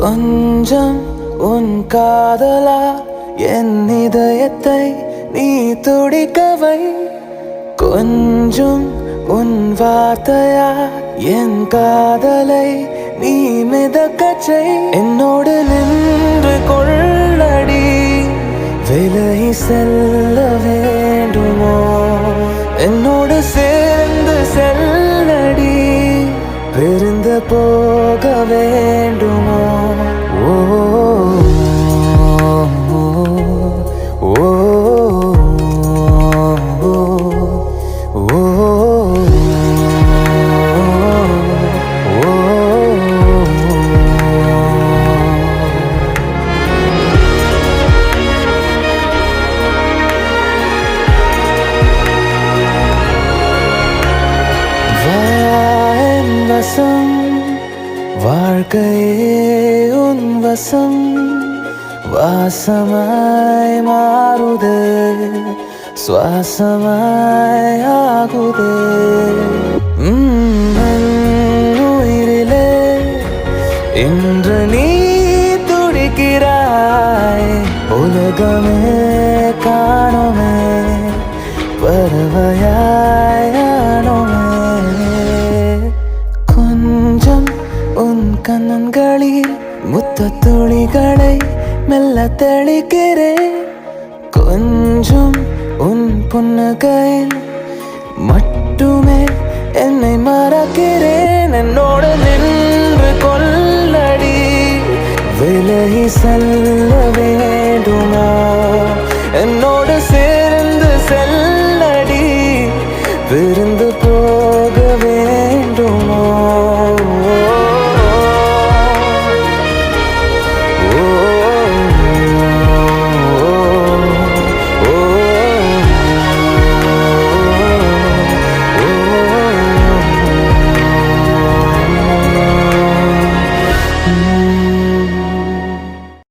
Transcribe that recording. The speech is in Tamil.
கொஞ்சம் உன் காதலா என் இதயத்தை நீ துடிக்கவை. கொஞ்சம் உன் வார்த்தையா என் காதலை நீ மிதக்கச் செய். என்னோடு நின்று கொள்ளடி, விலகி செல்ல வேண்டுமோ? என்னோடு சேர்ந்து செல்லடி, பிரிந்து போக வேண்டுமோ? ஓ ஓ ஓ வசம் வாழ்க்கையே உன் வசம், வாசமாய் மாறுதே, சுவாசமாய் ஆகுதே. உயிரிலே இன்று நீ துடிக்கிறாய், உலகமே காணுமே, பறவையானோமே. உன் கண்ணன்களில் முத்த துளிகளை மெல்ல தெளிக்கிறேன். கொஞ்சம் உன் புன்னகையில் மட்டுமே என்னை மறக்கிறேன். என்னோடு நின்று கொள்ளடி, விலகி செல்ல வேண்டுமோ? என்னோடு சேர்ந்து செல்லடி, விருந்து